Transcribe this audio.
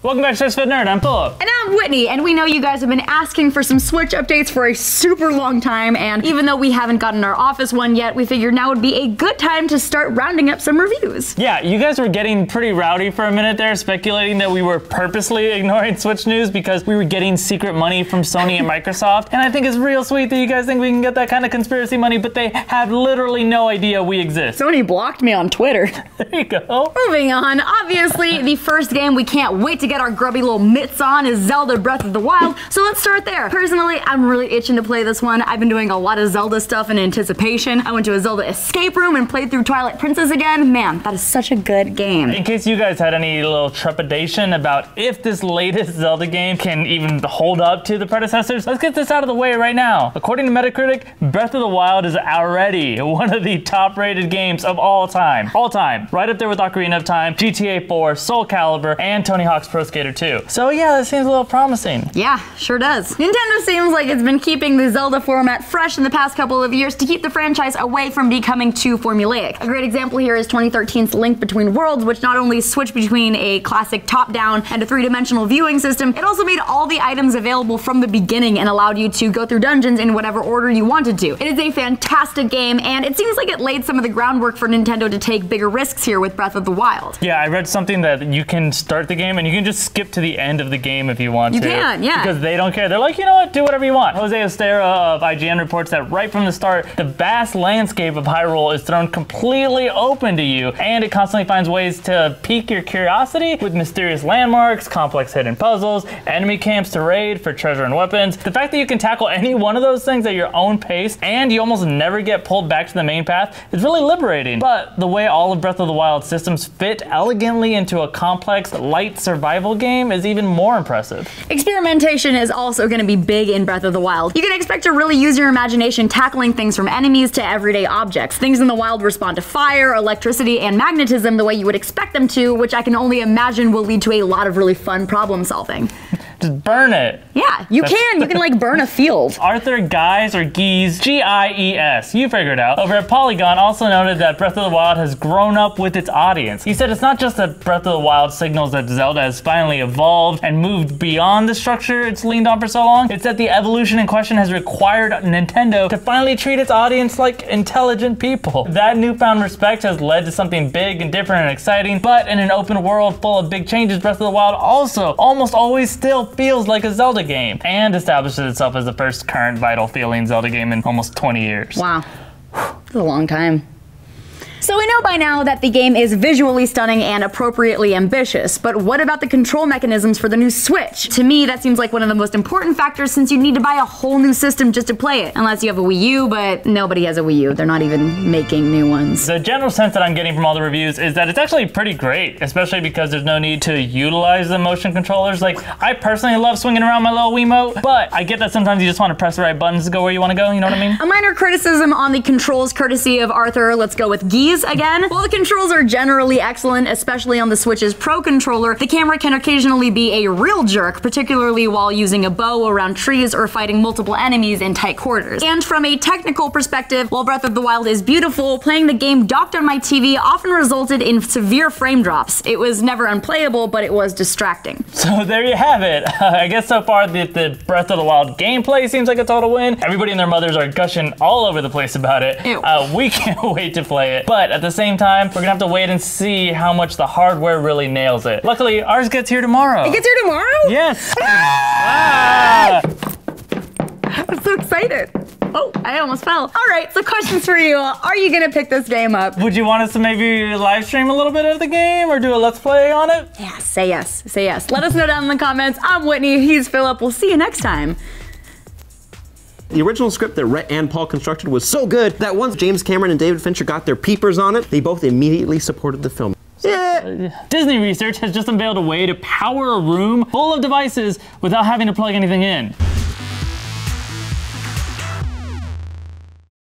Welcome back to Switch Fit Nerd, I'm Philip. And I'm Whitney, and we know you guys have been asking for some Switch updates for a super long time, and even though we haven't gotten our office one yet, we figured now would be a good time to start rounding up some reviews. Yeah, you guys were getting pretty rowdy for a minute there, speculating that we were purposely ignoring Switch news because we were getting secret money from Sony and Microsoft, and I think it's real sweet that you guys think we can get that kind of conspiracy money, but they have literally no idea we exist. Sony blocked me on Twitter. There you go. Moving on, obviously, the first game we can't wait to get our grubby little mitts on is Zelda Breath of the Wild, so let's start there. Personally, I'm really itching to play this one. I've been doing a lot of Zelda stuff in anticipation. I went to a Zelda escape room and played through Twilight Princess again. Man, that is such a good game. In case you guys had any little trepidation about if this latest Zelda game can even hold up to the predecessors, let's get this out of the way right now. According to Metacritic, Breath of the Wild is already one of the top-rated games of all time. All time. Right up there with Ocarina of Time, GTA 4, Soul Calibur, and Tony Hawk's Pro Skater 2. So yeah, that seems a little promising. Yeah, sure does. Nintendo seems like it's been keeping the Zelda format fresh in the past couple of years to keep the franchise away from becoming too formulaic. A great example here is 2013's Link Between Worlds, which not only switched between a classic top-down and a three-dimensional viewing system, it also made all the items available from the beginning and allowed you to go through dungeons in whatever order you wanted to. It is a fantastic game, and it seems like it laid some of the groundwork for Nintendo to take bigger risks here with Breath of the Wild. Yeah, I read something that you can start the game and you can just skip to the end of the game if you want to. You can, yeah. Because they don't care. They're like, you know what, do whatever you want. Jose Estera of IGN reports that right from the start, the vast landscape of Hyrule is thrown completely open to you, and it constantly finds ways to pique your curiosity with mysterious landmarks, complex hidden puzzles, enemy camps to raid for treasure and weapons. The fact that you can tackle any one of those things at your own pace, and you almost never get pulled back to the main path, is really liberating. But the way all of Breath of the Wild systems fit elegantly into a complex, light survival game is even more impressive. Experimentation is also going to be big in Breath of the Wild. You can expect to really use your imagination tackling things from enemies to everyday objects. Things in the wild respond to fire, electricity, and magnetism the way you would expect them to, which I can only imagine will lead to a lot of really fun problem solving. Just burn it. Yeah, you can like burn a field. Arthur Gies, or Gies, G-I-E-S, you figured out, over at Polygon also noted that Breath of the Wild has grown up with its audience. He said it's not just that Breath of the Wild signals that Zelda has finally evolved and moved beyond the structure it's leaned on for so long, it's that the evolution in question has required Nintendo to finally treat its audience like intelligent people. That newfound respect has led to something big and different and exciting, but in an open world full of big changes, Breath of the Wild also almost always still feels like a Zelda game, and establishes itself as the first current vital feeling Zelda game in almost 20 years. Wow, that's a long time. So we know by now that the game is visually stunning and appropriately ambitious, but what about the control mechanisms for the new Switch? To me, that seems like one of the most important factors since you need to buy a whole new system just to play it. Unless you have a Wii U, but nobody has a Wii U. They're not even making new ones. The general sense that I'm getting from all the reviews is that it's actually pretty great, especially because there's no need to utilize the motion controllers. Like, I personally love swinging around my little Wiimote, but I get that sometimes you just want to press the right buttons to go where you want to go, you know what I mean? A minor criticism on the controls courtesy of Arthur, let's go with Gies again. While the controls are generally excellent, especially on the Switch's Pro Controller, the camera can occasionally be a real jerk, particularly while using a bow around trees or fighting multiple enemies in tight quarters. And from a technical perspective, while Breath of the Wild is beautiful, playing the game docked on my TV often resulted in severe frame drops. It was never unplayable, but it was distracting. So there you have it. I guess so far the Breath of the Wild gameplay seems like a total win. Everybody and their mothers are gushing all over the place about it. We can't wait to play it, but at the same time, we're gonna have to wait and see how much the hardware really nails it. Luckily, ours gets here tomorrow. It gets here tomorrow? Yes. I'm so excited. Oh, I almost fell. All right, so questions for you. Are you gonna pick this game up? Would you want us to maybe live stream a little bit of the game or do a let's play on it? Yeah, say yes, say yes. Let us know down in the comments. I'm Whitney, he's Philip. We'll see you next time. The original script that Rhett and Paul constructed was so good that once James Cameron and David Fincher got their peepers on it, they both immediately supported the film. Yeah. Disney Research has just unveiled a way to power a room full of devices without having to plug anything in.